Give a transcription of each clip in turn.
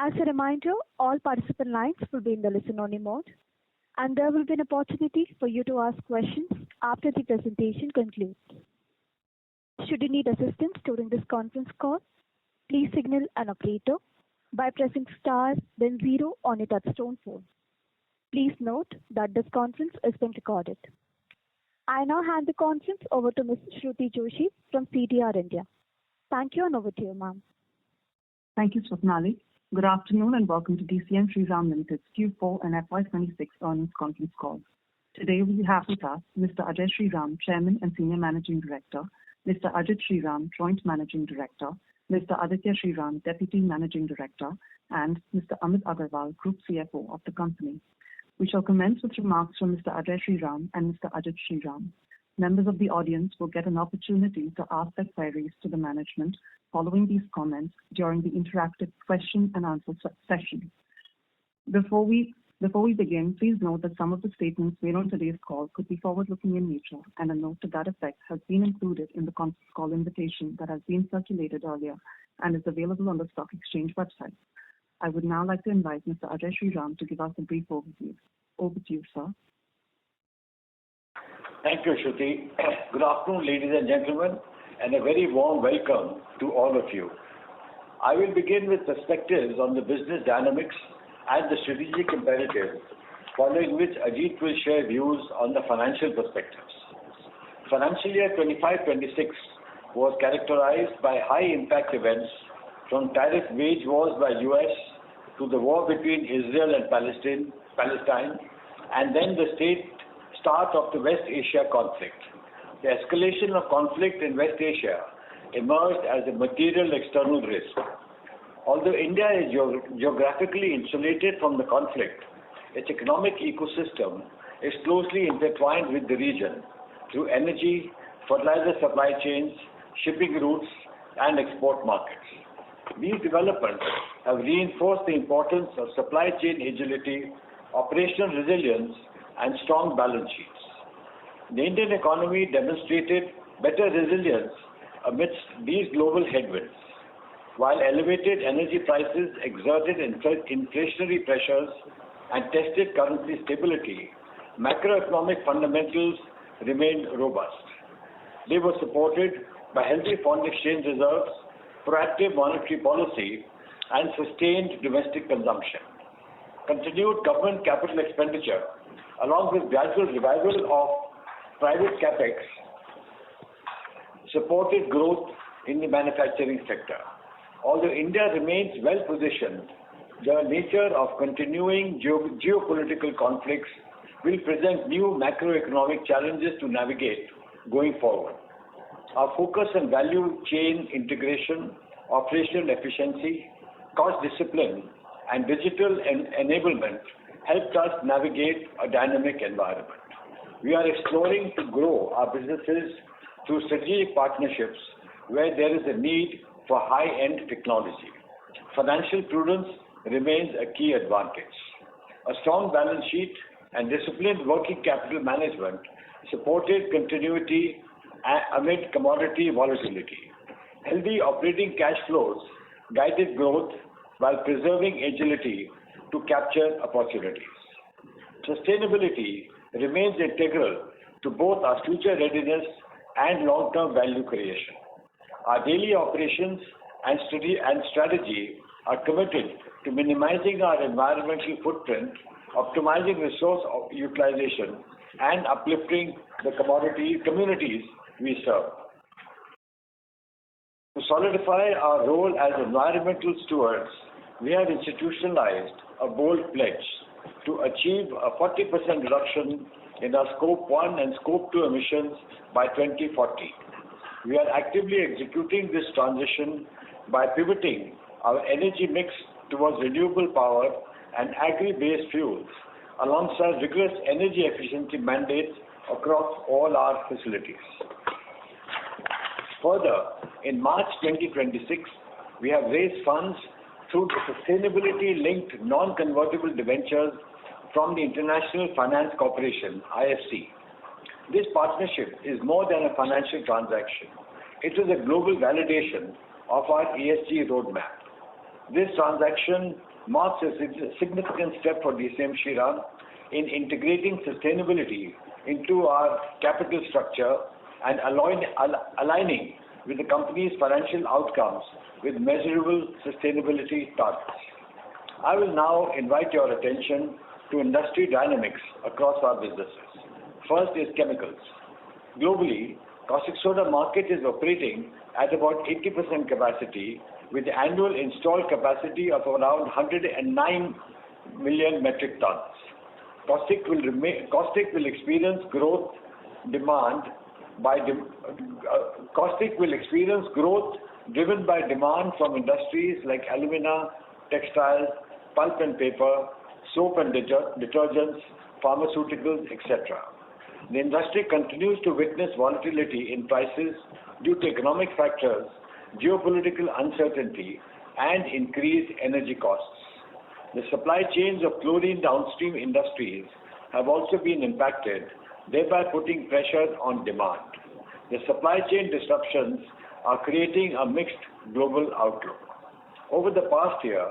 As a reminder, all participant lines will be in the listen-only mode, and there will be an opportunity for you to ask questions after the presentation concludes. Should you need assistance during this conference call, please signal an operator by pressing star then 0 on your touchtone phone. Please note that this conference is being recorded. I now hand the conference over to Ms. Shruti Joshi from CDR India. Thank you, and over to you, ma'am. Thank you, Swapnali. Good afternoon and welcome to DCM Shriram Limited's Q4 and FY26 earnings conference call. Today we have with us Mr. Ajay Shriram, Chairman and Senior Managing Director, Mr. Ajit Shriram, Joint Managing Director, Mr. Aditya Shriram, Deputy Managing Director, and Mr. Amit Agarwal, Group CFO of the company. We shall commence with remarks from Mr. Ajay Shriram and Mr. Ajit Shriram. Members of the audience will get an opportunity to ask their queries to the management following these comments during the interactive question and answer session. Before we begin, please note that some of the statements made on today's call could be forward-looking in nature, and a note to that effect has been included in the conference call invitation that has been circulated earlier and is available on the stock exchange website. I would now like to invite Mr. Ajay Shriram to give us a brief overview. Over to you, sir. Thank you, Shruti. Good afternoon, ladies and gentlemen, and a very warm welcome to all of you. I will begin with perspectives on the business dynamics and the strategic imperatives, following which Ajit will share views on the financial perspectives. Financial year 25-26 was characterized by high-impact events from tariff wage wars by US to the war between Israel and Palestine, and then the start of the West Asia conflict. The escalation of conflict in West Asia emerged as a material external risk. Although India is geographically insulated from the conflict, its economic ecosystem is closely intertwined with the region through energy, fertilizer supply chains, shipping routes, and export markets. These developments have reinforced the importance of supply chain agility, operational resilience, and strong balance sheets. The Indian economy demonstrated better resilience amidst these global headwinds. While elevated energy prices exerted inflationary pressures and tested currency stability, macroeconomic fundamentals remained robust. They were supported by healthy foreign exchange reserves, proactive monetary policy, and sustained domestic consumption. Continued government capital expenditure, along with gradual revival of private capex, supported growth in the manufacturing sector. Although India remains well positioned, the nature of continuing geopolitical conflicts will present new macroeconomic challenges to navigate going forward. Our focus on value chain integration, operational efficiency, cost discipline, and digital enablement helped us navigate a dynamic environment. We are exploring to grow our businesses through strategic partnerships where there is a need for high-end technology. Financial prudence remains a key advantage. A strong balance sheet and disciplined working capital management supported continuity amid commodity volatility. Healthy operating cash flows guided growth while preserving agility to capture opportunities. Sustainability remains integral to both our future readiness and long-term value creation. Our daily operations and strategy are committed to minimizing our environmental footprint, optimizing resource utilization, and uplifting the communities we serve. To solidify our role as environmental stewards, we have institutionalized a bold pledge to achieve a 40% reduction in our Scope 1 and Scope 2 emissions by 2040. We are actively executing this transition by pivoting our energy mix towards renewable power and agri-based fuels, alongside rigorous energy efficiency mandates across all our facilities. Further, in March 2026, we have raised funds through the sustainability-linked non-convertible debentures from the International Finance Corporation, IFC. This partnership is more than a financial transaction. It is a global validation of our ESG roadmap. This transaction marks a significant step for DCM Shriram in integrating sustainability into our capital structure and aligning with the company's financial outcomes with measurable sustainability targets. I will now invite your attention to industry dynamics across our businesses. First is chemicals. Globally, caustic soda market is operating at about 80% capacity with annual installed capacity of around 109 million metric tons. Caustic will experience growth driven by demand from industries like alumina, textiles, pulp and paper, soap and detergents, pharmaceuticals, etc. The industry continues to witness volatility in prices due to economic factors, geopolitical uncertainty, and increased energy costs. The supply chains of chlorine downstream industries have also been impacted, thereby putting pressure on demand. The supply chain disruptions are creating a mixed global outlook. Over the past year,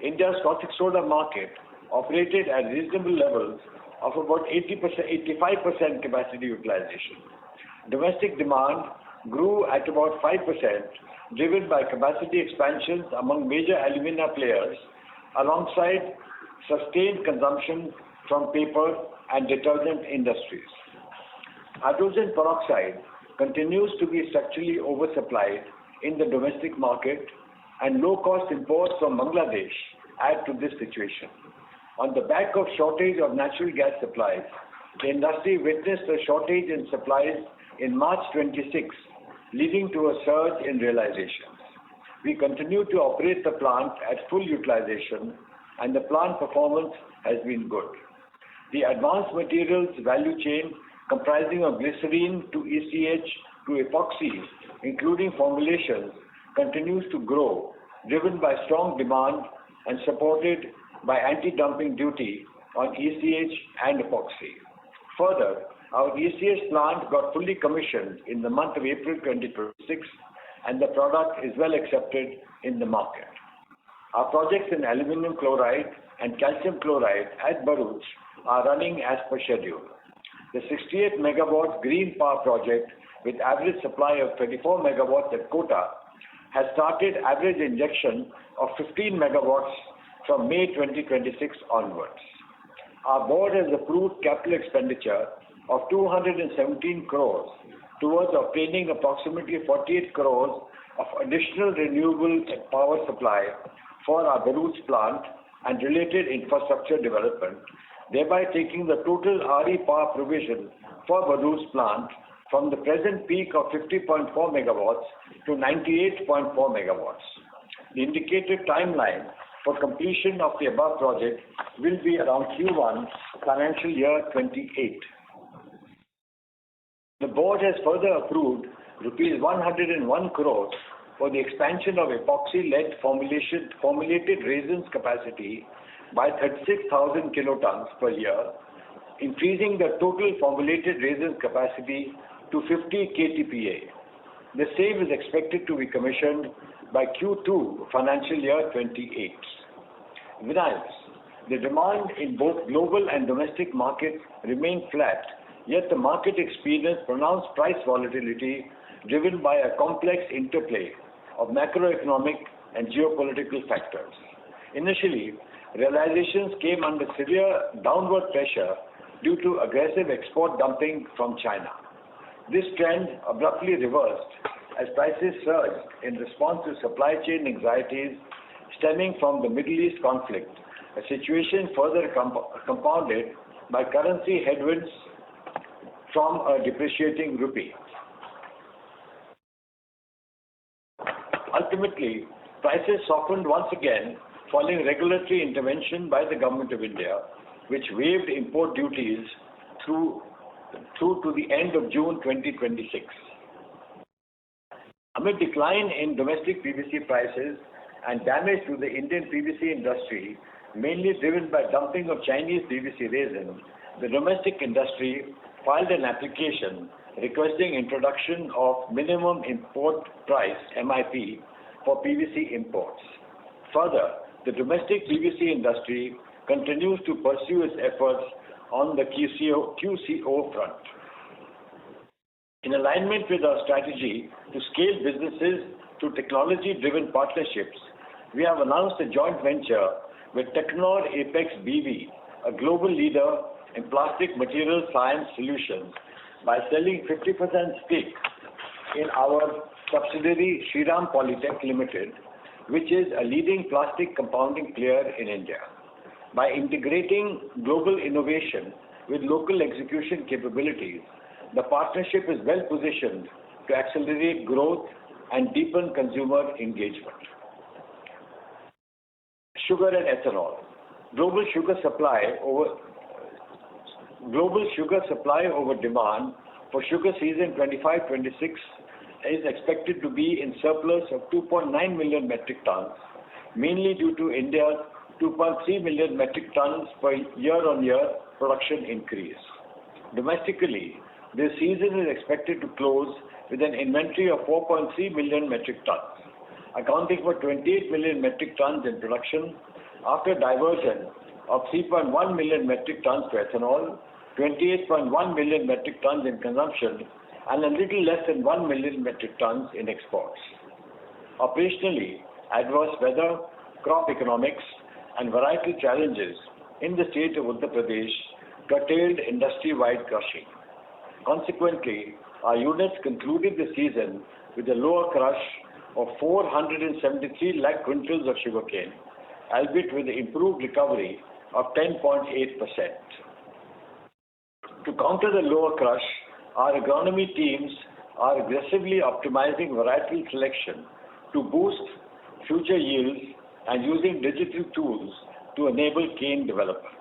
India's caustic soda market operated at reasonable levels of about 85% capacity utilization. Domestic demand grew at about 5%, driven by capacity expansions among major alumina players, alongside sustained consumption from paper and detergent industries. Hydrogen peroxide continues to be structurally oversupplied in the domestic market, and low-cost imports from Bangladesh add to this situation. On the back of shortage of natural gas supplies, the industry witnessed a shortage in supplies in March 26, leading to a surge in realizations. We continue to operate the plant at full utilization, and the plant performance has been good. The advanced materials value chain, comprising of glycerine to ECH to epoxy, including formulations, continues to grow, driven by strong demand and supported by anti-dumping duty on ECH and epoxy. Further, our ECH plant got fully commissioned in the month of April 2026, and the product is well accepted in the market. Our projects in aluminum chloride and calcium chloride at Bharuch are running as per schedule. The 68 megawatt green power project with average supply of 34 megawatts at Kota has started average injection of 15 megawatts from May 2026 onwards. Our board has approved capital expenditure of 217 crores towards obtaining approximately 48 crores of additional renewable power supply for our Bharuch plant and related infrastructure development, thereby taking the total RE power provision for Bharuch plant from the present peak of 50.4 megawatts to 98.4 megawatts. The indicated timeline for completion of the above project will be around Q1 financial year 28. The board has further approved rupees 101 crores for the expansion of epoxy-led formulated resins capacity by 36,000 kilotons per year, increasing the total formulated resins capacity to 50 KTPA. The same is expected to be commissioned by Q2 financial year 28. Vinyls. The demand in both global and domestic markets remained flat, yet the market experienced pronounced price volatility driven by a complex interplay of macroeconomic and geopolitical factors. Initially, realizations came under severe downward pressure due to aggressive export dumping from China. This trend abruptly reversed as prices surged in response to supply chain anxieties stemming from the Middle East conflict, a situation further compounded by currency headwinds from a depreciating rupee. Ultimately, prices softened once again following regulatory intervention by the Government of India, which waived import duties through to the end of June 2026. Amid decline in domestic PVC prices and damage to the Indian PVC industry, mainly driven by dumping of Chinese PVC resin, the domestic industry filed an application requesting introduction of minimum import price (MIP) for PVC imports. Further, the domestic PVC industry continues to pursue its efforts on the QCO front. In alignment with our strategy to scale businesses through technology-driven partnerships, we have announced a joint venture with Technor Apex BV, a global leader in plastic material science solutions, by selling 50% stake in our subsidiary Shriram Polytech Limited, which is a leading plastic compounding player in India. By integrating global innovation with local execution capabilities, the partnership is well positioned to accelerate growth and deepen consumer engagement. Sugar and ethanol. Global sugar supply over demand for sugar season 25-26 is expected to be in surplus of 2.9 million metric tons, mainly due to India's 2.3 million metric tons per year-on-year production increase. Domestically, this season is expected to close with an inventory of 4.3 million metric tons, accounting for 28 million metric tons in production after diversion of 3.1 million metric tons to ethanol, 28.1 million metric tons in consumption, and a little less than 1 million metric tons in exports. Operationally, adverse weather, crop economics, and varietal challenges in the state of Uttar Pradesh curtailed industry-wide crushing. Consequently, our units concluded the season with a lower crush of 473 lakh quintals of sugarcane, albeit with improved recovery of 10.8%. To counter the lower crush, our agronomy teams are aggressively optimizing varietal selection to boost future yields and using digital tools to enable cane development.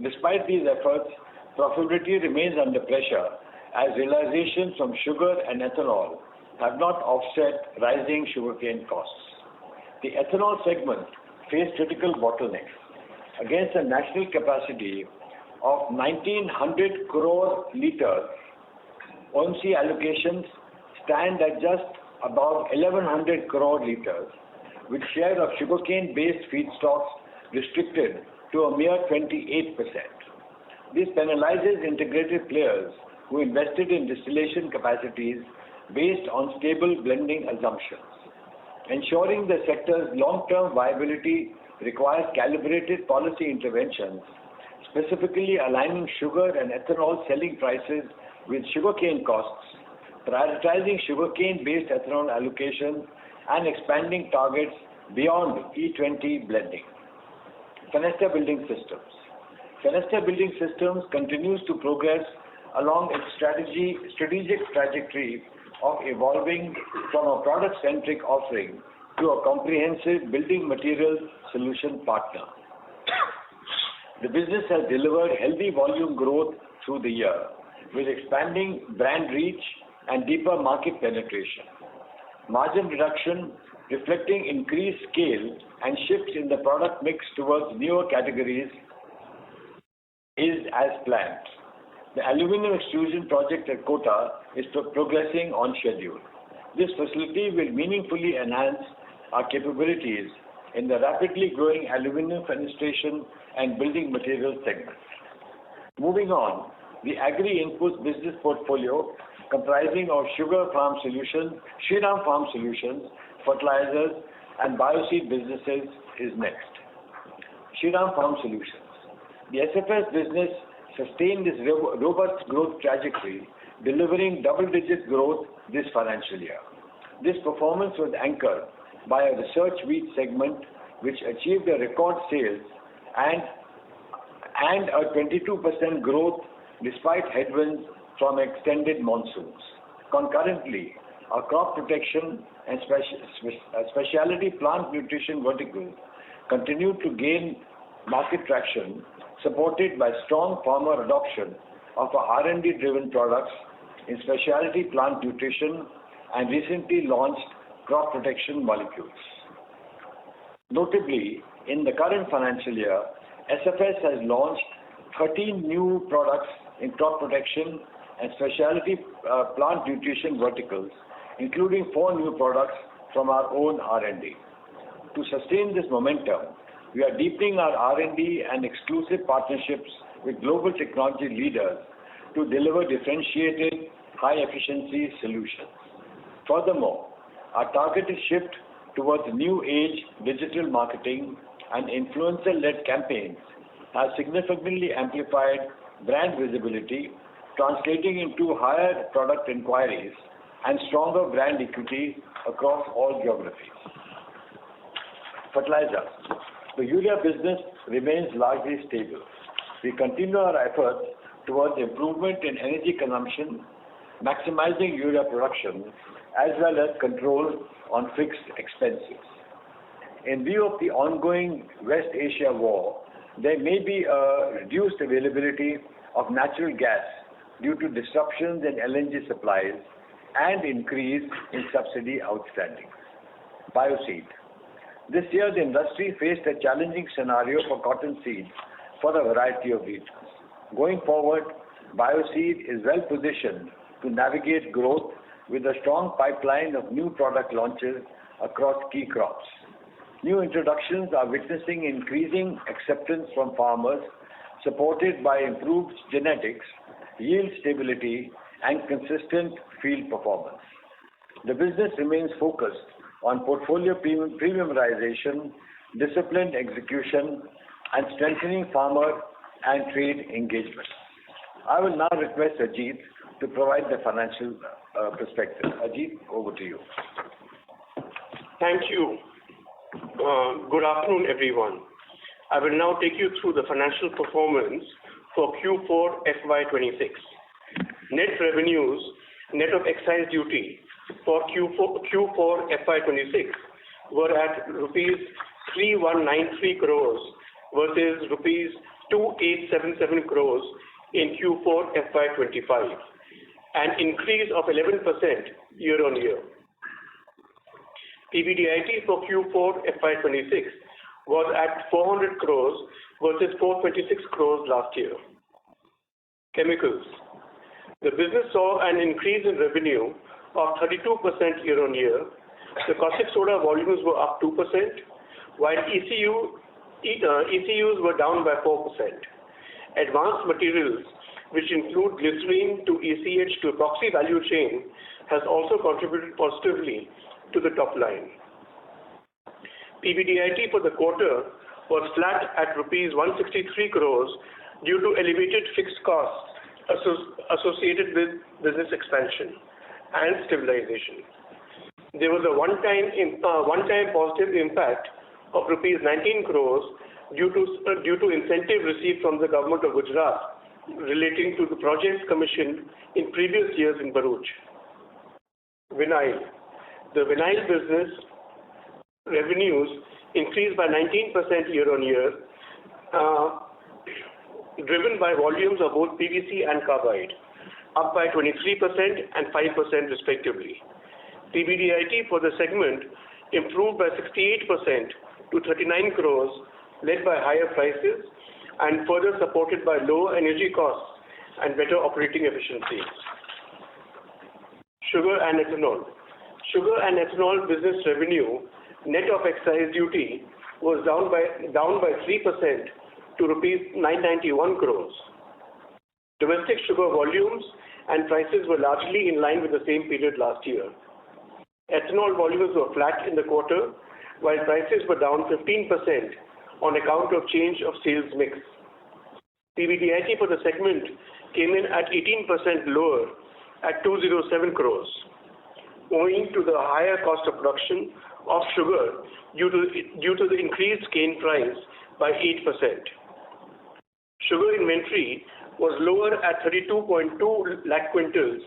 Despite these efforts, profitability remains under pressure as realizations from sugar and ethanol have not offset rising sugarcane costs. The ethanol segment faced critical bottlenecks. Against a national capacity of 1900 crore litres, OMC allocations stand at just about 1100 crore litres, with share of sugarcane-based feedstocks restricted to a mere 28%. This penalizes integrated players who invested in distillation capacities based on stable blending assumptions. Ensuring the sector's long-term viability requires calibrated policy interventions, specifically aligning sugar and ethanol selling prices with sugarcane costs, prioritizing sugarcane-based ethanol allocations, and expanding targets beyond E20 blending. Fenesta Building Systems. Fenesta Building Systems continues to progress along its strategic trajectory of evolving from a product-centric offering to a comprehensive building materials solution partner. The business has delivered healthy volume growth through the year, with expanding brand reach and deeper market penetration. Margin reduction reflecting increased scale and shifts in the product mix towards newer categories is as planned. The aluminum extrusion project at Kota is progressing on schedule. This facility will meaningfully enhance our capabilities in the rapidly growing aluminum fenestration and building materials segment. Moving on, the agri-inputs business portfolio comprising of Shriram Farm Solutions, fertilizers, and bioseed businesses is next. Shriram Farm Solutions. The SFS business sustained its robust growth trajectory, delivering double-digit growth this financial year. This performance was anchored by a research wheat segment which achieved a record sales and a 22% growth despite headwinds from extended monsoons. Concurrently, our crop protection and specialty plant nutrition verticals continued to gain market traction, supported by strong farmer adoption of our R&D driven products in specialty plant nutrition and recently launched crop protection molecules. Notably, in the current financial year, SFS has launched 13 new products in crop protection and specialty plant nutrition verticals, including 4 new products from our own R&D. To sustain this momentum, we are deepening our R&D and exclusive partnerships with global technology leaders to deliver differentiated, high-efficiency solutions. Furthermore, our targeted shift towards new age digital marketing and influencer-led campaigns has significantly amplified brand visibility, translating into higher product inquiries and stronger brand equity across all geographies. Fertilizer. The urea business remains largely stable. We continue our efforts towards improvement in energy consumption, maximizing urea production, as well as control on fixed expenses. In view of the ongoing West Asia war, there may be a reduced availability of natural gas due to disruptions in LNG supplies and increase in subsidy outstanding. Bioseed. This year, the industry faced a challenging scenario for cotton seed for a variety of reasons. Going forward, Bioseed is well positioned to navigate growth with a strong pipeline of new product launches across key crops. New introductions are witnessing increasing acceptance from farmers, supported by improved genetics, yield stability, and consistent field performance. The business remains focused on portfolio premiumization, disciplined execution, and strengthening farmer and trade engagement. I will now request Ajit to provide the financial perspective. Ajit, over to you. Thank you. Good afternoon, everyone. I will now take you through the financial performance for Q4 FY26. Net revenues, net of excise duty, for Q4 FY26 were at rupees 3193 crores versus rupees 2877 crores in Q4 FY25, an increase of 11% year-on-year. PBDIT for Q4 FY26 was at 400 crores versus 426 crores last year. Chemicals. The business saw an increase in revenue of 32% year-on-year. The caustic soda volumes were up 2%, while ECUs were down by 4%. Advanced materials, which include glycerine to ECH to epoxy value chain, has also contributed positively to the top line. PBDIT for the quarter was flat at rupees 163 crores due to elevated fixed costs associated with business expansion and stabilization. There was a one-time positive impact of rupees 19 crores due to incentive received from the government of Gujarat relating to the projects commissioned in previous years in Bharuch. Vinyl. The vinyl business revenues increased by 19% year-on-year, driven by volumes of both PVC and carbide, up by 23% and 5% respectively. PBDIT for the segment improved by 68% to 39 crores, led by higher prices and further supported by lower energy costs and better operating efficiencies. Sugar and ethanol. Sugar and ethanol business revenue, net of excise duty, was down by 3% to rupees 991 crores. Domestic sugar volumes and prices were largely in line with the same period last year. Ethanol volumes were flat in the quarter, while prices were down 15% on account of change of sales mix. PBDIT for the segment came in at 18% lower at 207 crores, owing to the higher cost of production of sugar due to the increased cane price by 8%. Sugar inventory was lower at 32.2 lakh quintals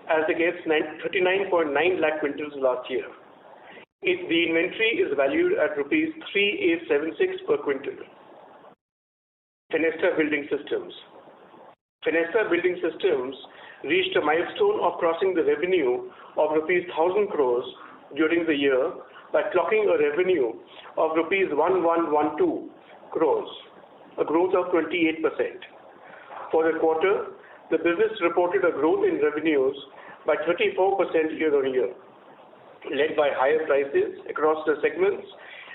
as against 39.9 lakh quintals last year. The inventory is valued at rupees 3876 per quintal. Fenesta Building Systems. Fenesta Building Systems reached a milestone of crossing the revenue of rupees 1,000 crores during the year by clocking a revenue of rupees 1112 crores, a growth of 28%. For the quarter, the business reported a growth in revenues by 34% year-on-year, led by higher prices across the segments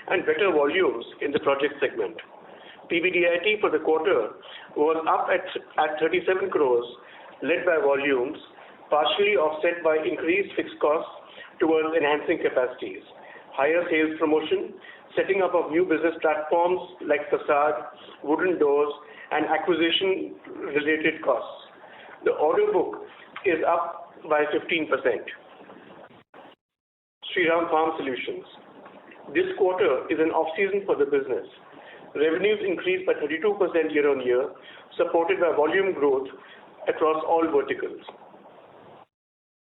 and better volumes in the project segment. PBDIT for the quarter was up at 37 crores, led by volumes, partially offset by increased fixed costs towards enhancing capacities, higher sales promotion, setting up of new business platforms like facade, wooden doors, and acquisition-related costs. The order book is up by 15%. Shriram Farm Solutions. This quarter is an off-season for the business. Revenues increased by 32% year-on-year, supported by volume growth across all verticals.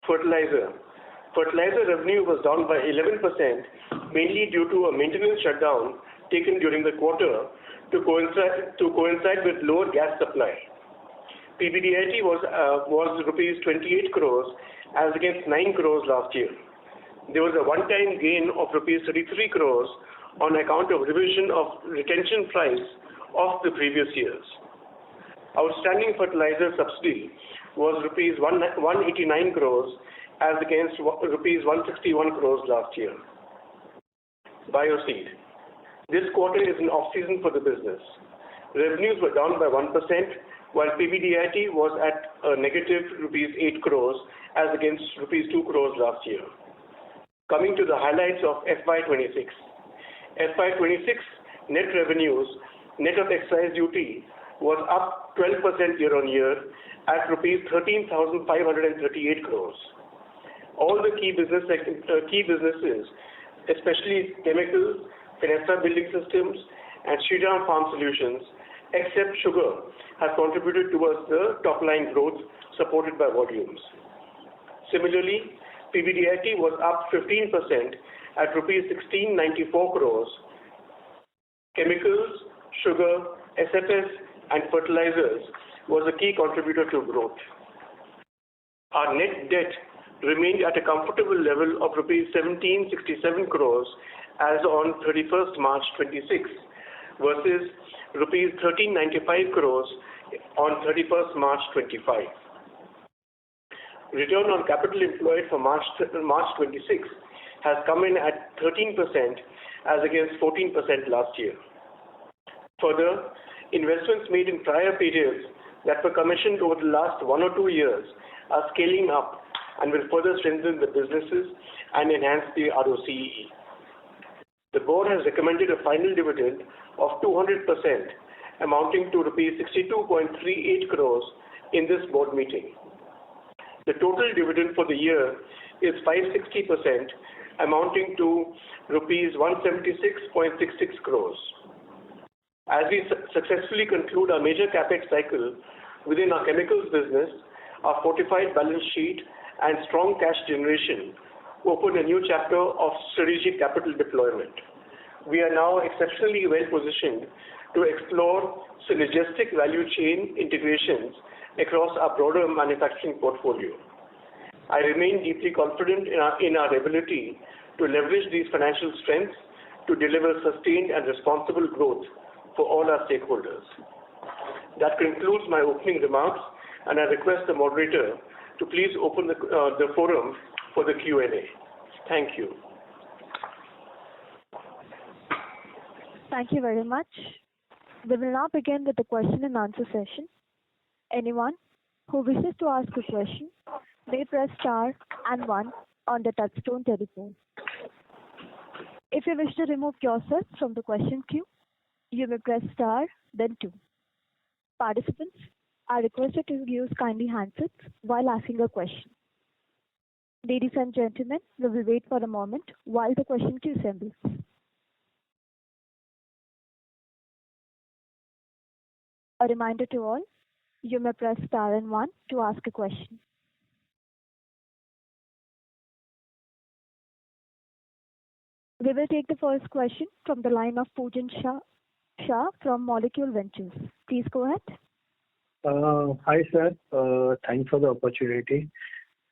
Fertilizer. Fertilizer revenue was down by 11%, mainly due to a maintenance shutdown taken during the quarter to coincide with lower gas supply. PBDIT was rupees 28 crores as against 9 crores last year. There was a one-time gain of rupees 33 crores on account of revision of retention price of the previous years. Outstanding fertilizer subsidy was rupees 189 crores as against rupees 161 crores last year. Bioseed. This quarter is an off-season for the business. Revenues were down by 1%, while PBDIT was at a negative rupees 8 crores as against rupees 2 crores last year. Coming to the highlights of FY26. FY26 net revenues, net of excise duty, was up 12% year-on-year at rupees 13,538 crores. All the key businesses, especially chemicals, Fenesta Building Systems, and Shriram Farm Solutions, except sugar, have contributed towards the top-line growth supported by volumes. Similarly, PBDIT was up 15% at rupees 1694 crores. Chemicals, sugar, SFS, and fertilizers was a key contributor to growth. Our net debt remained at a comfortable level of rupees 1767 crores as on 31st March 26 versus rupees 1395 crores on 31st March 25. Return on capital employed for March 26 has come in at 13% as against 14% last year. Further, investments made in prior periods that were commissioned over the last 1 or 2 years are scaling up and will further strengthen the businesses and enhance the ROCE. The board has recommended a final dividend of 200%, amounting to rupees 62.38 crores in this board meeting. The total dividend for the year is 560%, amounting to rupees 176.66 crores. As we successfully conclude our major capex cycle within our chemicals business, our fortified balance sheet and strong cash generation open a new chapter of strategic capital deployment. We are now exceptionally well positioned to explore synergistic value chain integrations across our broader manufacturing portfolio. I remain deeply confident in our ability to leverage these financial strengths to deliver sustained and responsible growth for all our stakeholders. That concludes my opening remarks, and I request the moderator to please open the forum for the Q&A. Thank you. Thank you very much. We will now begin with the question and answer session. Anyone who wishes to ask a question may press star and 1 on the touchtone telephone. If you wish to remove yourself from the question queue, you may press star, then 2. Participants are requested to use kindly handsets while asking a question. Ladies and gentlemen, we will wait for a moment while the question queue assembles. A reminder to all, you may press star and 1 to ask a question. We will take the first question from the line of Pujan Shah from Molecule Ventures. Please go ahead. Hi, sir. Thanks for the opportunity.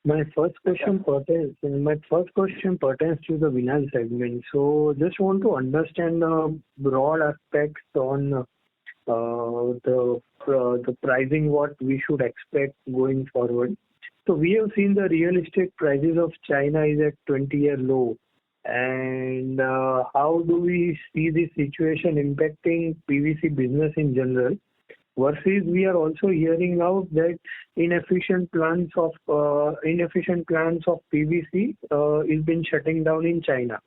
My first question pertains to the vinyl segment. So, just want to understand the broad aspects on the pricing, what we should expect going forward. So, we have seen the real estate prices of China is at 20-year low. And how do we see this situation impacting PVC business in general? Versus we are also hearing out that inefficient plants of PVC is been shutting down in China.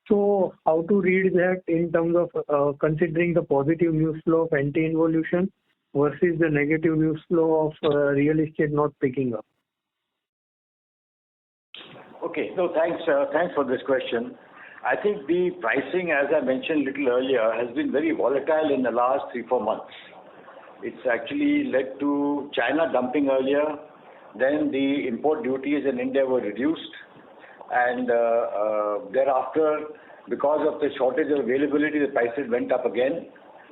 So how to read that in terms of considering the positive news flow of anti-involution versus the negative news flow of real estate not picking up? Okay, so thanks for this question. I think the pricing, as I mentioned a little earlier, has been very volatile in the last 3-4 months. It's actually led to China dumping earlier, then the import duties in India were reduced, and thereafter, because of the shortage of availability, the prices went up again,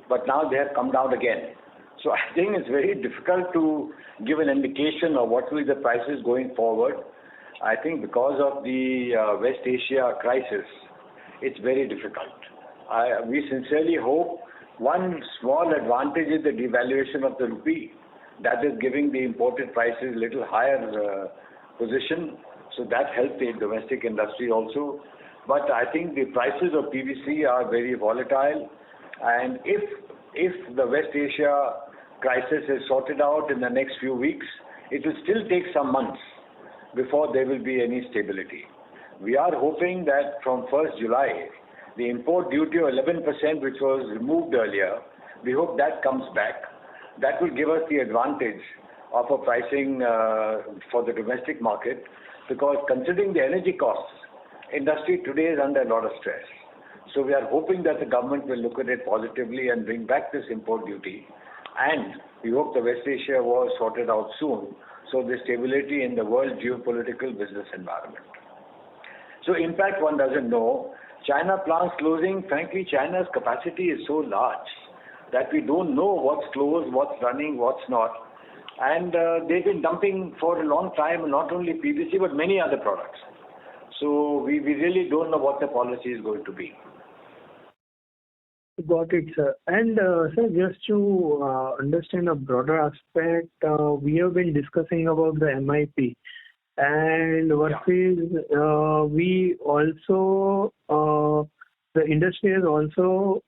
but now they have come down again. So I think it's very difficult to give an indication of what will be the prices going forward. I think because of the West Asia crisis, it's very difficult. We sincerely hope one small advantage is the devaluation of the rupee. That is giving the imported prices a little higher position. So that helps the domestic industry also. But I think the prices of PVC are very volatile. And if the West Asia crisis is sorted out in the next few weeks, it will still take some months before there will be any stability. We are hoping that from 1st July, the import duty of 11%, which was removed earlier, we hope that comes back. That will give us the advantage of a pricing for the domestic market, because considering the energy costs, industry today is under a lot of stress. So we are hoping that the government will look at it positively and bring back this import duty. And we hope the West Asia war is sorted out soon, so the stability in the world geopolitical business environment. So impact one doesn't know. China plants closing, frankly, China's capacity is so large that we don't know what's closed, what's running, what's not. And they've been dumping for a long time, not only PVC, but many other products. So we really don't know what the policy is going to be. Got it, sir. And sir, just to understand a broader aspect, we have been discussing about the MIP. And versus we also, the industry has also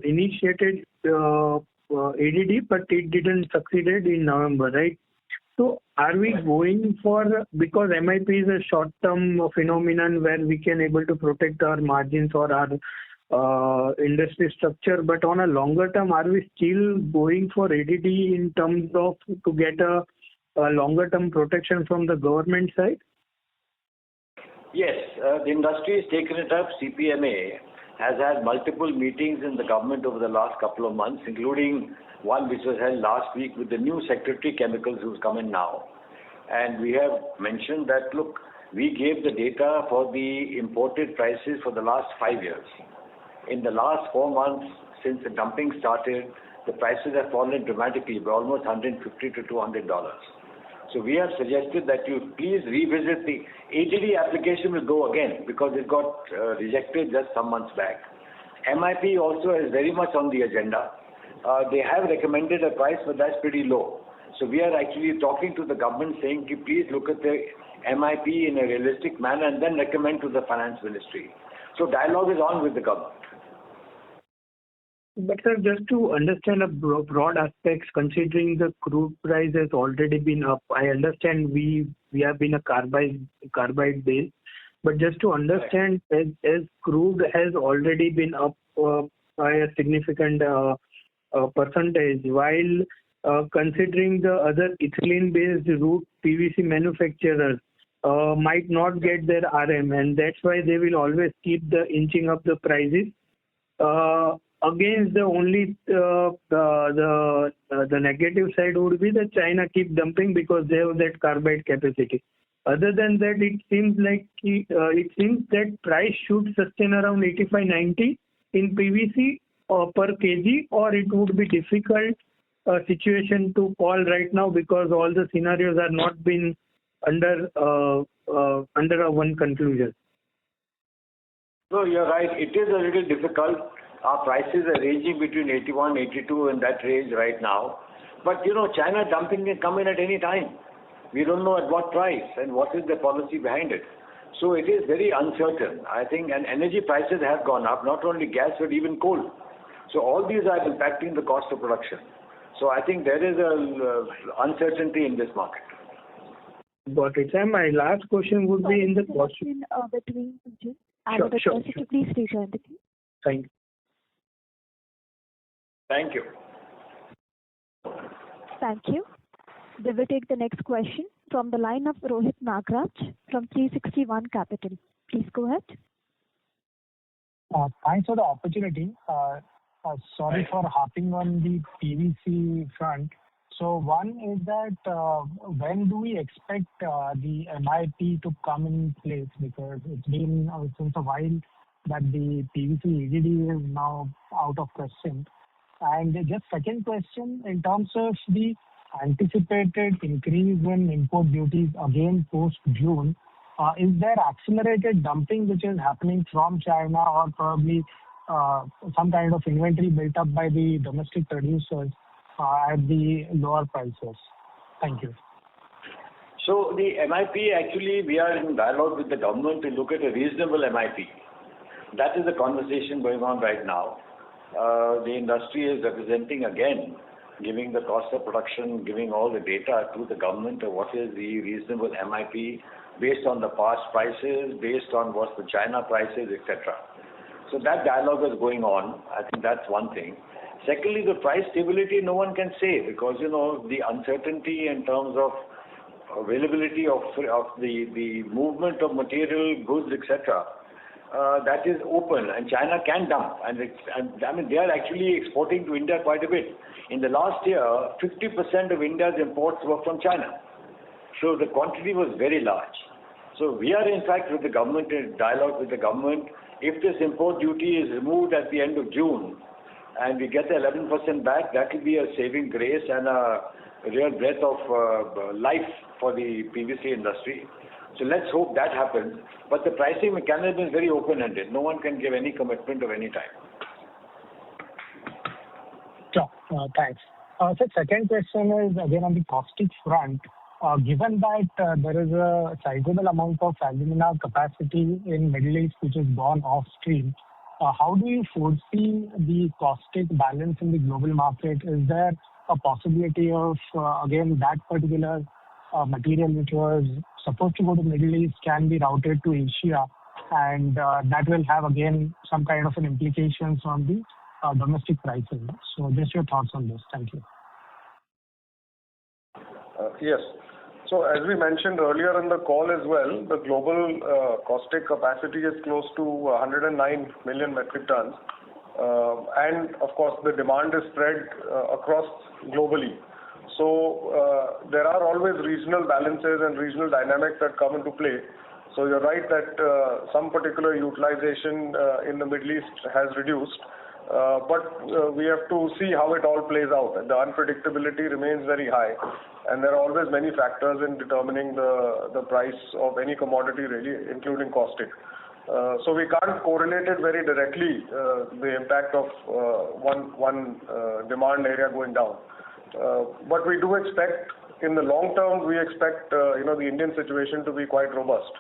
initiated ADD, but it didn't succeeded in November, right? So are we going for, because MIP is a short-term phenomenon where we can able to protect our margins or our industry structure, but on a longer term, are we still going for ADD in terms of to get a longer term protection from the government side? Yes, the industry has taken it up. CPMA has had multiple meetings in the government over the last couple of months, including one which was held last week with the new Secretary Chemicals who's come in now. And we have mentioned that, look, we gave the data for the imported prices for the last 5 years. In the last 4 months, since the dumping started, the prices have fallen dramatically by almost $150 to $200. So we have suggested that you please revisit the ADD application will go again because it got rejected just some months back. MIP also is very much on the agenda. They have recommended a price, but that's pretty low. So we are actually talking to the government saying, please look at the MIP in a realistic manner and then recommend to the finance ministry. So dialogue is on with the government. But sir, just to understand a broad aspects, considering the crude price has already been up, I understand we have been a carbide base, but just to understand, as crude has already been up by a significant percentage, while considering the other ethylene-based route PVC manufacturers might not get their RM, and that's why they will always keep the inching up the prices. Against the only the negative side would be that China keep dumping because they have that carbide capacity. Other than that, it seems that price should sustain around 85-90 in PVC per kg, or it would be difficult situation to call right now because all the scenarios are not been under one conclusion. No, you're right. It is a little difficult. Our prices are ranging between 81, 82 in that range right now. But, China dumping can come in at any time. We don't know at what price and what is the policy behind it. So it is very uncertain. I think, and energy prices have gone up, not only gas but even coal. So all these are impacting the cost of production. So I think there is a uncertainty in this market. Got it, sir. My last question would be in the cost. Between and Sure. please rejoin the queue. Thank you. Thank you. Thank you. We will take the next question from the line of Rohit Nagraj from 360 ONE Capital. Please go ahead. Thanks for the opportunity. Sorry for harping on the PVC front. So one is that when do we expect the MIP to come in place? Because it's been since a while that the PVC EDD is now out of question. And just second question, in terms of the anticipated increase in import duties again post-June, is there accelerated dumping which is happening from China, or probably some kind of inventory built up by the domestic producers at the lower prices? Thank you. So the MIP, actually, we are in dialogue with the government to look at a reasonable MIP. That is the conversation going on right now. The industry is representing again, giving the cost of production, giving all the data to the government of what is the reasonable MIP based on the past prices, based on what the China prices, etc. So that dialogue is going on. I think that's one thing. Secondly, the price stability, no one can say, because, the uncertainty in terms of availability of the movement of material, goods, etc., that is open, and China can dump. And they are actually exporting to India quite a bit. In the last year, 50% of India's imports were from China. So the quantity was very large. So we are in fact with the government, in dialogue with the government. If this import duty is removed at the end of June and we get the 11% back, that will be a saving grace and a real breath of life for the PVC industry. So let's hope that happens. But the pricing mechanism is very open-ended. No one can give any commitment of any time. Sure. Thanks. So second question is again on the caustic front. Given that there is a sizable amount of alumina capacity in Middle East which is gone off stream, how do you foresee the caustic balance in the global market? Is there a possibility of again that particular material which was supposed to go to Middle East can be routed to Asia, and that will have again some kind of an implications on the domestic pricing? So just your thoughts on this. Thank you. Yes. So as we mentioned earlier in the call as well, the global caustic capacity is close to 109 million metric tons. And of course, the demand is spread across globally. So there are always regional balances and regional dynamics that come into play. So you're right that some particular utilization in the Middle East has reduced. But we have to see how it all plays out. The unpredictability remains very high, and there are always many factors in determining the price of any commodity, really, including caustic. So we can't correlate it very directly, the impact of one demand area going down. But we do expect, in the long term, we expect the Indian situation to be quite robust,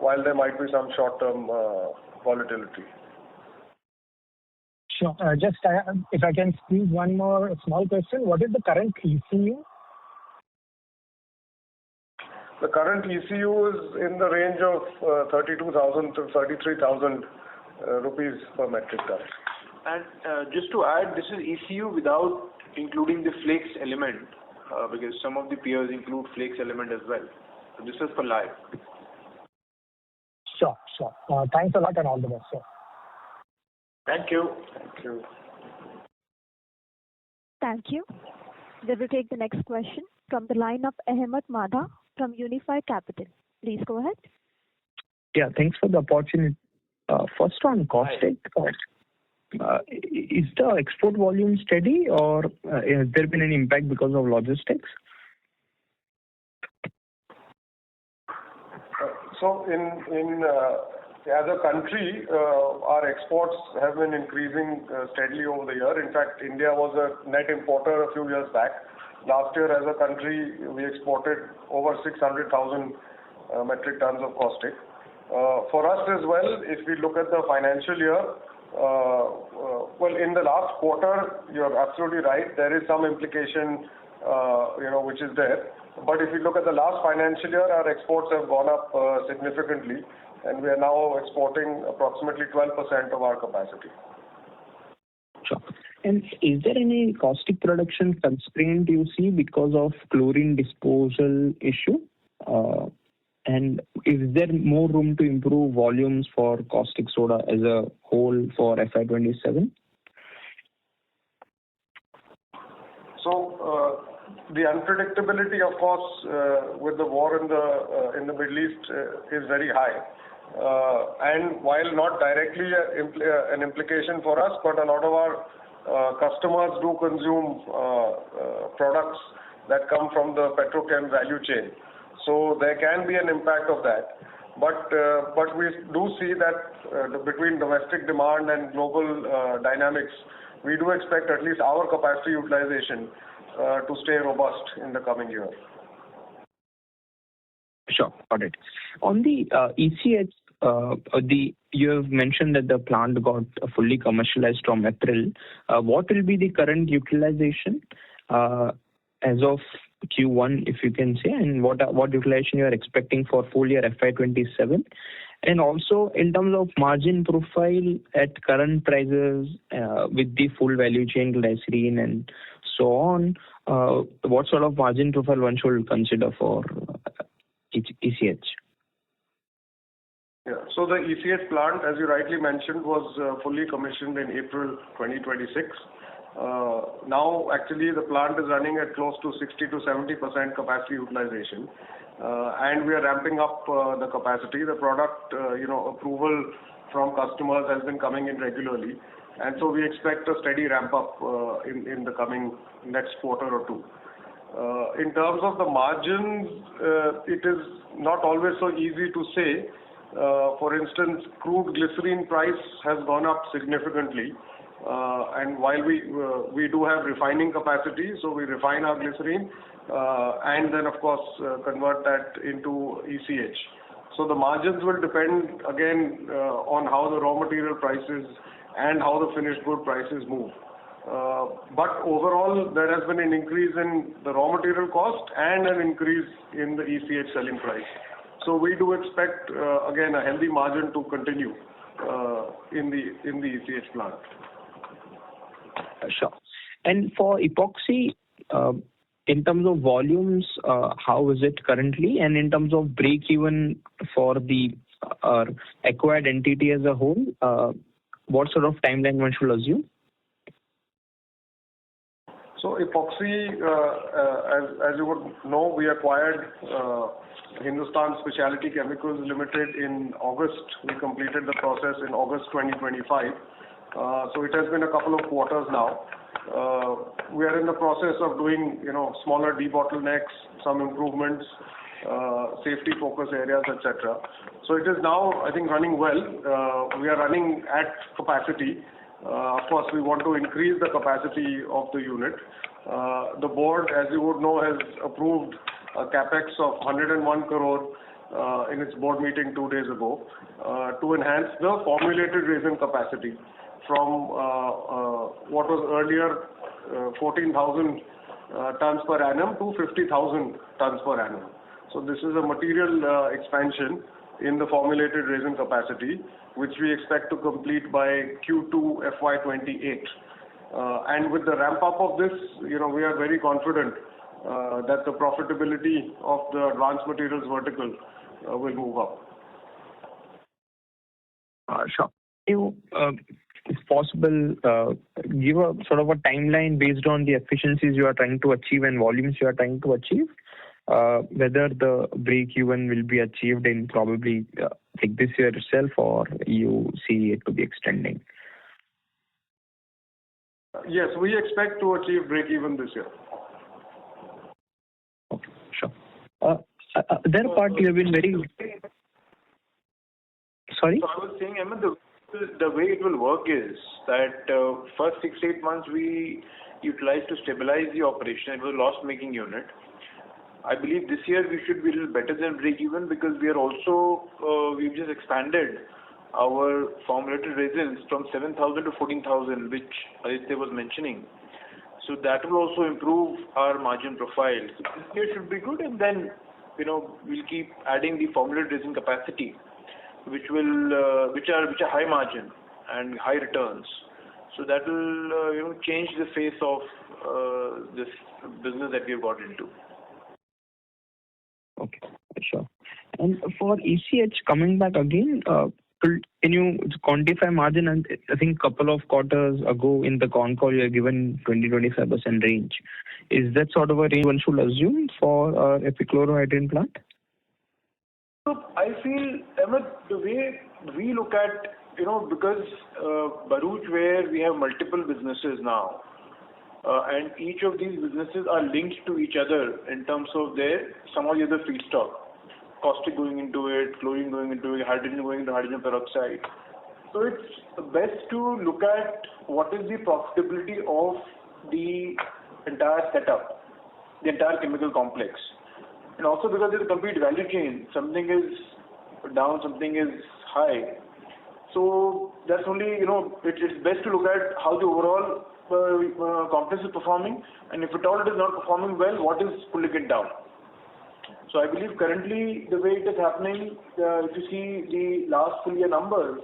while there might be some short-term volatility. Sure. Just if I can squeeze one more small question, what is the current ECU? The current ECU is in the range of 32,000 to 33,000 rupees per metric ton. And just to add, this is ECU without including the flakes element, because some of the peers include flakes element as well. So this is for live. Sure. Thanks a lot and all the best, sir. Thank you. Thank you. Thank you. We will take the next question from the line of Ahmed Madha from Unifi Capital. Please go ahead. Yeah, thanks for the opportunity. First on caustic, is the export volume steady, or has there been any impact because of logistics? So as a country, our exports have been increasing steadily over the year. In fact, India was a net importer a few years back. Last year, as a country, we exported over 600,000 metric tons of caustic. For us as well, if we look at the financial year, well, in the last quarter, you're absolutely right. There is some implication, which is there. But if you look at the last financial year, our exports have gone up significantly, and we are now exporting approximately 12% of our capacity. Sure. And is there any caustic production constraint you see because of chlorine disposal issue? And is there more room to improve volumes for caustic soda as a whole for FY27? So the unpredictability, of course, with the war in the Middle East is very high. And while not directly an implication for us, but a lot of our customers do consume products that come from the petrochem value chain. So there can be an impact of that. But we do see that between domestic demand and global dynamics, we do expect at least our capacity utilization to stay robust in the coming year. Sure, got it. On the ECH, you have mentioned that the plant got fully commercialized from April. What will be the current utilization as of Q1, if you can say, and what utilization you are expecting for full year FY27? And also, in terms of margin profile at current prices with the full value chain glycerine and so on, what sort of margin profile one should consider for ECH? Yeah. So the ECH plant, as you rightly mentioned, was fully commissioned in April 2026. Now, actually, the plant is running at close to 60 to 70% capacity utilization, and we are ramping up the capacity. The product, approval from customers has been coming in regularly, and so we expect a steady ramp up in the coming next quarter or two. In terms of the margins, it is not always so easy to say. For instance, crude glycerine price has gone up significantly. And while we do have refining capacity, so we refine our glycerine and then of course convert that into ECH. So the margins will depend again on how the raw material prices and how the finished good prices move. But overall, there has been an increase in the raw material cost and an increase in the ECH selling price. So we do expect again a healthy margin to continue in the ECH plant. Sure. And for epoxy, in terms of volumes, how is it currently? And in terms of break-even for the acquired entity as a whole, what sort of timeline one should assume? So epoxy, as you would know, we acquired Hindustan Specialty Chemicals Limited in August. We completed the process in August 2025. So it has been a couple of quarters now. We are in the process of doing, smaller debottlenecks, some improvements, safety focus areas, etc. So it is now, I think, running well. We are running at capacity. Of course, we want to increase the capacity of the unit. The board, as you would know, has approved a capex of 101 crore in its board meeting 2 days ago to enhance the formulated resin capacity from what was earlier 14,000 tons per annum to 50,000 tons per annum. So this is a material expansion in the formulated resin capacity, which we expect to complete by Q2 FY28. And with the ramp up of this, we are very confident that the profitability of the advanced materials vertical will move up. Sure. If possible, give a sort of a timeline based on the efficiencies you are trying to achieve and volumes you are trying to achieve, whether the break-even will be achieved in probably like this year itself, or you see it to be extending? Yes, we expect to achieve break-even this year. Okay, sure. Their part you have been very... Sorry? So I was saying, Ahmed, the way it will work is that first 6-8 to 8 months we utilize to stabilize the operation. It was a loss-making unit. I believe this year we should be a little better than break even because we are also, we've just expanded our formulated resins from 7,000 to 14,000, which Aditya was mentioning. So that will also improve our margin profile. So this year should be good, and then, we'll keep adding the formulated resin capacity, which are high margin and high returns. So that will, change the face of this business that we've got into. Okay, sure. And for ECH, coming back again, can you quantify margin? And I think a couple of quarters ago in the Concall, you have given 20-25% range. Is that sort of a range one should assume for epichlorohydrin plant? So I feel, Ahmed, the way we look at, because Bharuch, where we have multiple businesses now, and each of these businesses are linked to each other in terms of some of the other feedstock. Caustic going into it, chlorine going into it, hydrogen going into hydrogen peroxide. So it's best to look at what is the profitability of the entire setup, the entire chemical complex. And also because it's a complete value chain, something is down, something is high. So that's only, it's best to look at how the overall complex is performing, and if at all it is not performing well, what is pulling it down. So I believe currently the way it is happening, if you see the last full year numbers,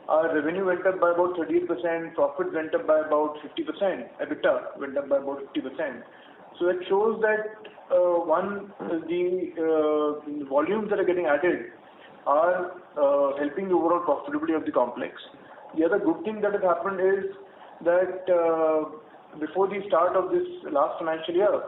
our revenue went up by about 38%, profit went up by about 50%, EBITDA went up by about 50%. So it shows that the volumes that are getting added are helping the overall profitability of the complex. The other good thing that has happened is that before the start of this last financial year,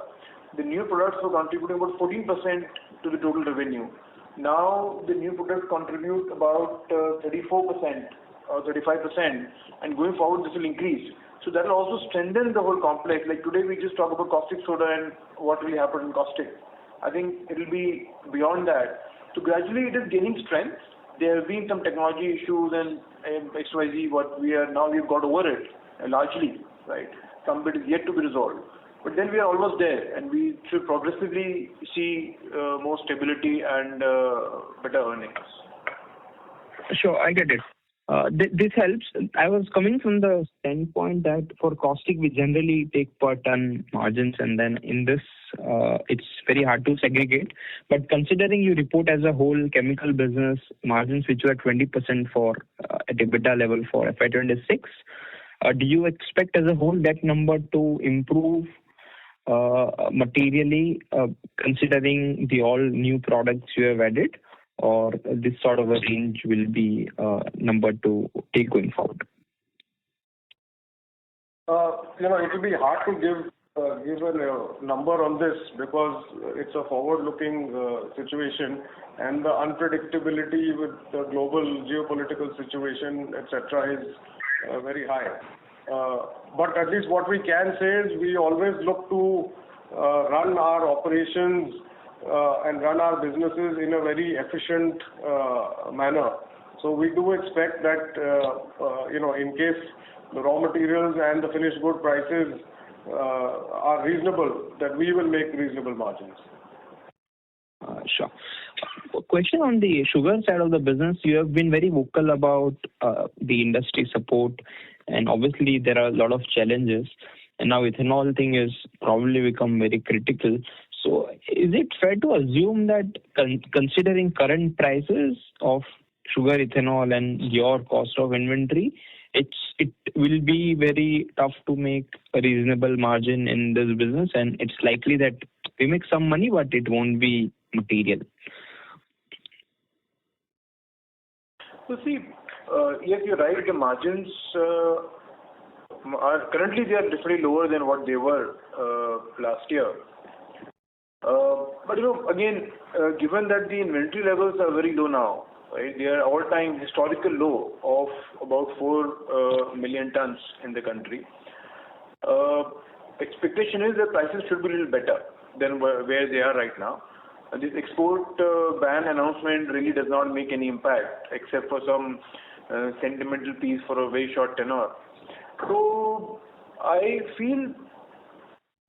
the new products were contributing about 14% to the total revenue. Now the new products contribute about 34% or 35%, and going forward this will increase. So that will also strengthen the whole complex. Like today we just talk about caustic soda and what really happened in caustic. I think it will be beyond that. So gradually it is gaining strength. There have been some technology issues and XYZ, we've got over it largely, right? Some bit is yet to be resolved. But then we are almost there, and we should progressively see more stability and better earnings. Sure, I get it. This helps. I was coming from the standpoint that for caustic, we generally take per ton margins, and then in this, it's very hard to segregate. But considering you report as a whole chemical business margins, which were 20% for at EBITDA level for FY26, do you expect as a whole that number to improve materially, considering the all new products you have added? Or this sort of a range will be number to take going forward? It will be hard to give a number on this because it's a forward-looking situation, and the unpredictability with the global geopolitical situation, etc., is very high. But at least what we can say is we always look to run our operations and run our businesses in a very efficient manner. So we do expect that, in case the raw materials and the finished good prices are reasonable, that we will make reasonable margins. Sure. Question on the sugar side of the business. You have been very vocal about the industry support, and obviously there are a lot of challenges. And now ethanol thing is probably become very critical. So is it fair to assume that considering current prices of sugar, ethanol and your cost of inventory, it will be very tough to make a reasonable margin in this business, and it's likely that we make some money, but it won't be material? So see, yes, you're right. The margins are currently they are definitely lower than what they were last year. But again, given that the inventory levels are very low now, right? They are all-time historical low of about 4 million tons in the country. Expectation is that prices should be a little better than where they are right now. This export ban announcement really does not make any impact except for some sentimental piece for a very short tenure. So I feel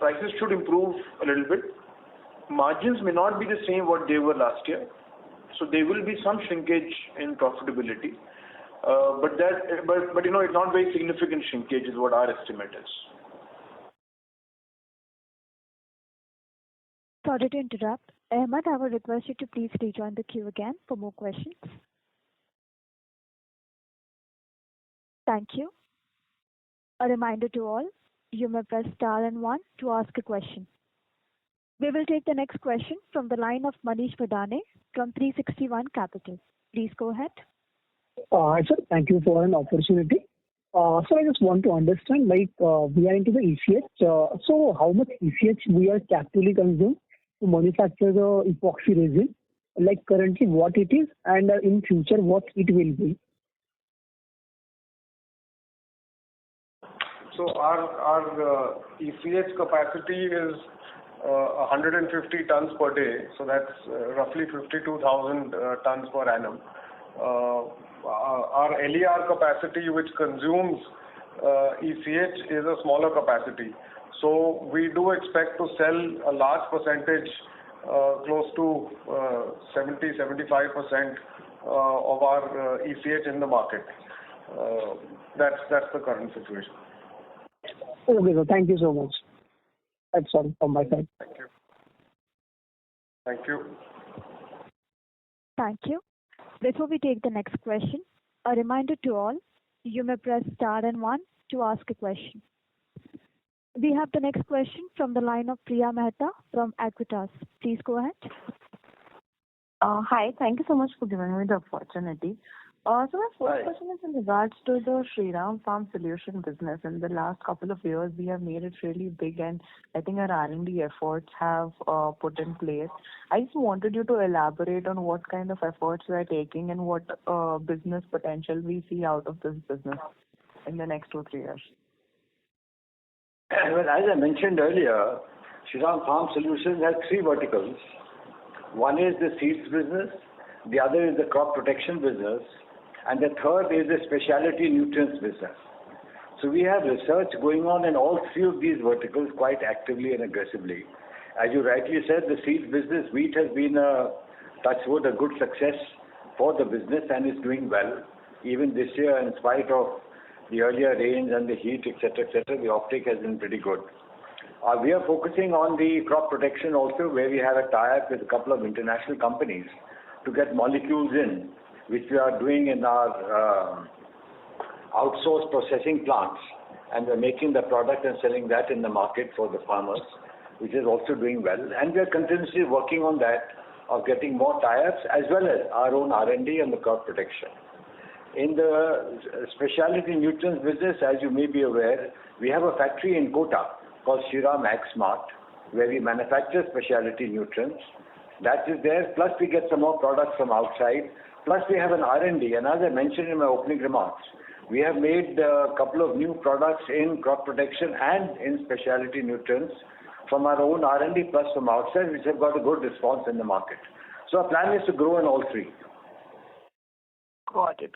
prices should improve a little bit. margins may not be the same what they were last year. So there will be some shrinkage in profitability. But it's not very significant shrinkage is what our estimate is. Sorry to interrupt. Ahmed, I would request you to please rejoin the queue again for more questions. Thank you. A reminder to all, you may press star and 1 to ask a question. We will take the next question from the line of Manish Badane from 360 ONE Capital. Please go ahead. Hi, sir. Thank you for an opportunity. So I just want to understand, we are into the ECH. So how much ECH we are capitally consumed to manufacture the epoxy resin? Like currently what it is, and in future what it will be? So our ECH capacity is 150 tons per day. So that's roughly 52,000 tons per annum. Our LER capacity, which consumes ECH, is a smaller capacity. So we do expect to sell a large percentage, close to 70-75% of our ECH in the market. That's the current situation. Okay, so thank you so much. That's all from my side. Thank you. Thank you. Thank you. Before we take the next question, a reminder to all, you may press star and 1 to ask a question. We have the next question from the line of Priya Mehta from Aequitas. Please go ahead. Hi, thank you so much for giving me the opportunity. So my first question is in regards to the Shriram Farm Solution business. In the last couple of years, we have made it really big, and I think our R&D efforts have put in place. I just wanted you to elaborate on what kind of efforts we are taking and what business potential we see out of this business in the next 2-3 years. Well, as I mentioned earlier, Shriram Farm Solutions has 3 verticals. One is the seeds business, the other is the crop protection business, and the third is the specialty nutrients business. So we have research going on in all 3 of these verticals quite actively and aggressively. As you rightly said, the seeds business, wheat has been a good success for the business and is doing well. Even this year, in spite of the earlier rains and the heat, etc., the offtake has been pretty good. We are focusing on the crop protection also, where we have a tie-up with a couple of international companies to get molecules in, which we are doing in our outsourced processing plants, and we're making the product and selling that in the market for the farmers, which is also doing well. And we are continuously working on that, of getting more tie-ups as well as our own R&D and the crop protection. In the specialty nutrients business, as you may be aware, we have a factory in Kota called Shriram Ag Smart, where we manufacture specialty nutrients. That is there, plus we get some more products from outside, plus we have an R&D, and as I mentioned in my opening remarks, we have made a couple of new products in crop protection and in specialty nutrients from our own R&D plus from outside, which have got a good response in the market. So our plan is to grow in all 3. Got it.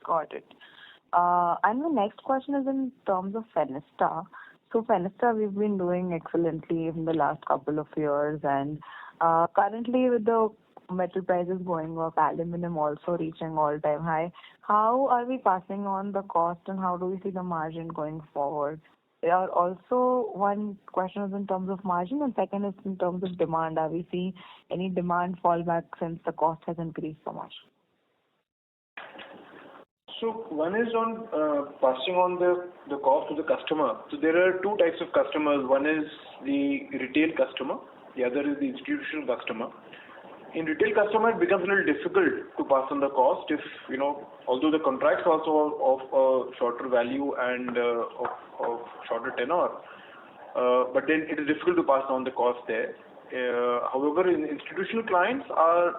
And the next question is in terms of Fenesta. So Fenesta, we've been doing excellently in the last couple of years, and currently with the metal prices going up, aluminum also reaching all-time high, how are we passing on the cost and how do we see the margin going forward? There are also one question is in terms of margin, and second is in terms of demand. Are we seeing any demand fallback since the cost has increased so much? So one is on passing on the cost to the customer. So there are 2 types of customers. One is the retail customer, the other is the institutional customer. In retail customer, it becomes a little difficult to pass on the cost if, although the contracts also of a shorter value and of shorter tenor, but then it is difficult to pass on the cost there. However, in institutional clients, a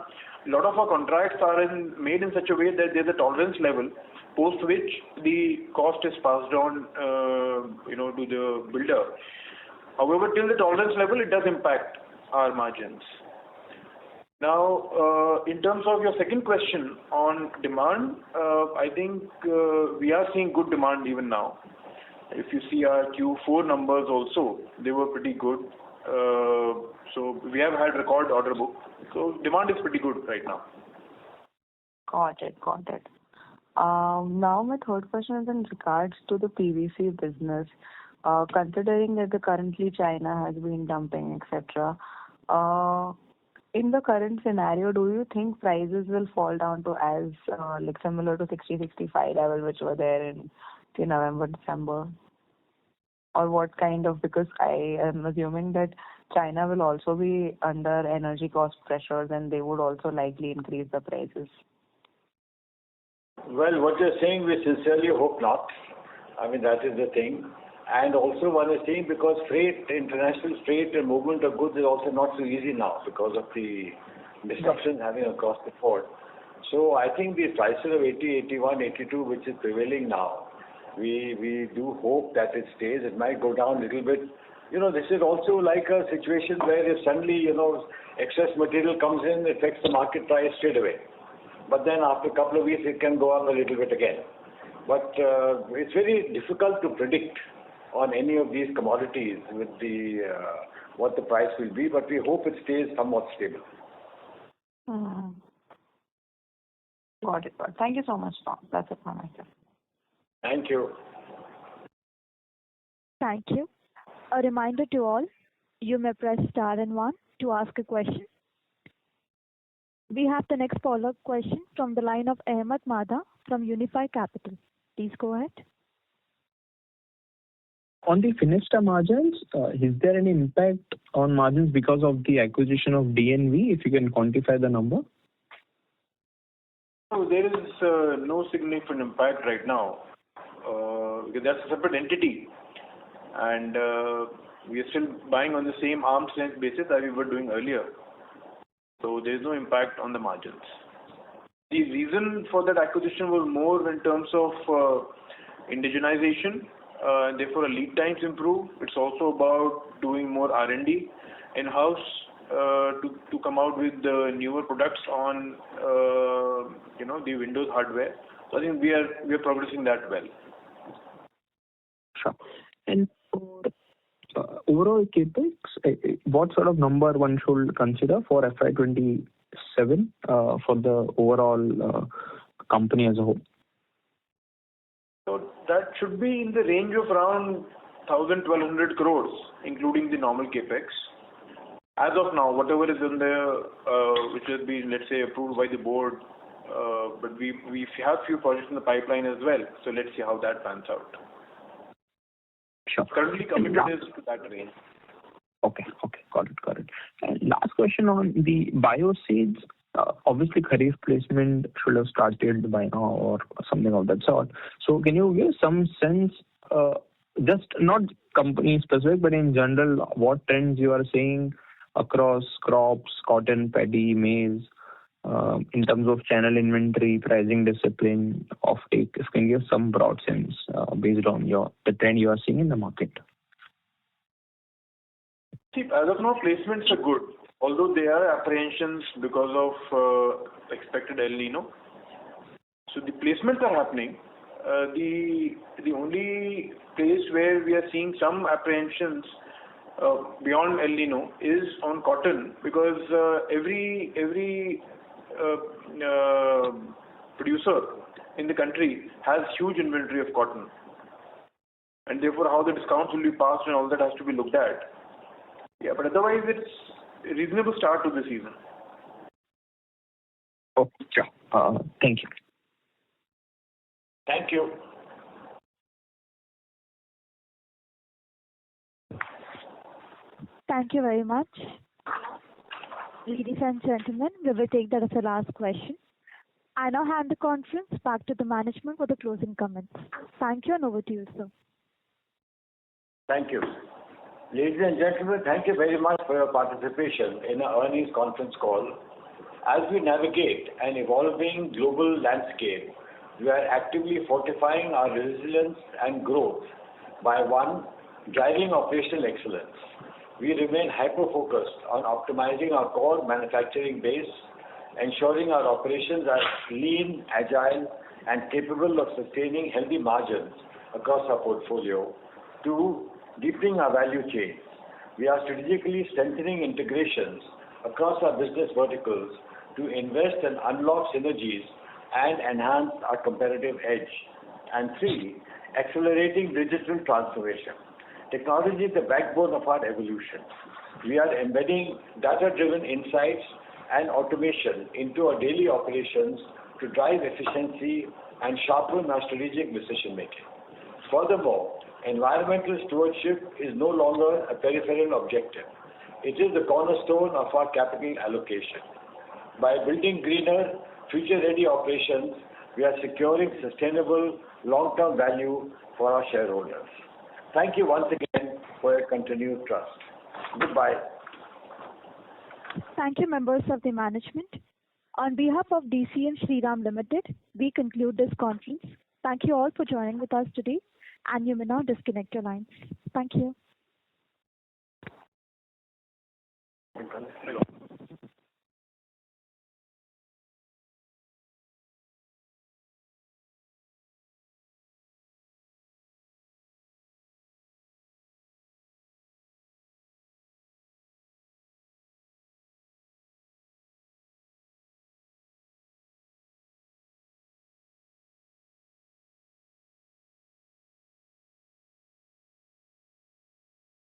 lot of our contracts are made in such a way that there's a tolerance level, post which the cost is passed on, to the builder. However, till the tolerance level, it does impact our margins. Now, in terms of your second question on demand, I think we are seeing good demand even now. If you see our Q4 numbers also, they were pretty good. So we have had record order book. So demand is pretty good right now. Got it. Now my third question is in regards to the PVC business. Considering that currently China has been dumping, etc. In the current scenario, do you think prices will fall down to as similar to 60-65 level which were there in November, December? Or what kind of, because I am assuming that China will also be under energy cost pressures and they would also likely increase the prices. Well, what you're saying, we sincerely hope not. I mean, that is the thing. And also one is saying because international freight and movement of goods is also not so easy now because of the disruptions having across the board. So I think the prices of 80, 81, 82, which is prevailing now, we do hope that it stays. It might go down a little bit. This is also like a situation where if suddenly, excess material comes in, it affects the market price straight away. But then after a couple of weeks, it can go up a little bit again. But it's very difficult to predict on any of these commodities with what the price will be, but we hope it stays somewhat stable. Got it. Thank you so much, Tom. That's it from myself. Thank you. Thank you. A reminder to all, you may press star and 1 to ask a question. We have the next follow-up question from the line of Ahmed Madha from Unifi Capital. Please go ahead. On the Fenesta margins, is there any impact on margins because of the acquisition of DNV? If you can quantify the number. No, there is no significant impact right now. Because that's a separate entity. And we are still buying on the same arm's length basis that we were doing earlier. So there is no impact on the margins. The reason for that acquisition was more in terms of indigenization, and therefore lead times improve. It's also about doing more R&D in-house to come out with the newer products on the Windows hardware. So I think we are progressing that well. Sure. And overall capex, what sort of number one should consider for FY27 for the overall company as a whole? So that should be in the range of around 1,000-1,200 crores, including the normal capex. As of now, whatever is in there, which has been, let's say, approved by the board, but we have few projects in the pipeline as well. So let's see how that pans out. Sure. Currently committed is to that range. Okay, got it. And last question on the bio-seeds. Obviously, kharif placement should have started by now or something of that sort. So can you give some sense, just not company specific, but in general, what trends you are seeing across crops, cotton, paddy, maize, in terms of channel inventory, pricing discipline, offtake? If you can give some broad sense based on the trend you are seeing in the market. See, as of now, placements are good. Although there are apprehensions because of expected El Nino. So the placements are happening. The only place where we are seeing some apprehensions beyond El Nino is on cotton, because every producer in the country has huge inventory of cotton, and therefore how the discounts will be passed and all that has to be looked at. Yeah, but otherwise it's a reasonable start to the season. Okay, sure. Thank you. Thank you. Thank you very much. Ladies and gentlemen, we will take that as the last question. I now hand the conference back to the management for the closing comments. Thank you, and over to you, sir. Thank you. Ladies and gentlemen, thank you very much for your participation in our earnings conference call. As we navigate an evolving global landscape, we are actively fortifying our resilience and growth by 1, driving operational excellence. We remain hyper-focused on optimizing our core manufacturing base, ensuring our operations are lean, agile, and capable of sustaining healthy margins across our portfolio. 2, deepening our value chain. We are strategically strengthening integrations across our business verticals to invest and unlock synergies and enhance our competitive edge. And 3, accelerating digital transformation. Technology is the backbone of our evolution. We are embedding data-driven insights and automation into our daily operations to drive efficiency and sharpen our strategic decision-making. Furthermore, environmental stewardship is no longer a peripheral objective. It is the cornerstone of our capital allocation. By building greener, future-ready operations, we are securing sustainable long-term value for our shareholders. Thank you once again for your continued trust. Goodbye. Thank you, members of the management. On behalf of DCM Shriram Limited, we conclude this conference. Thank you all for joining with us today, and you may now disconnect your lines. Thank you.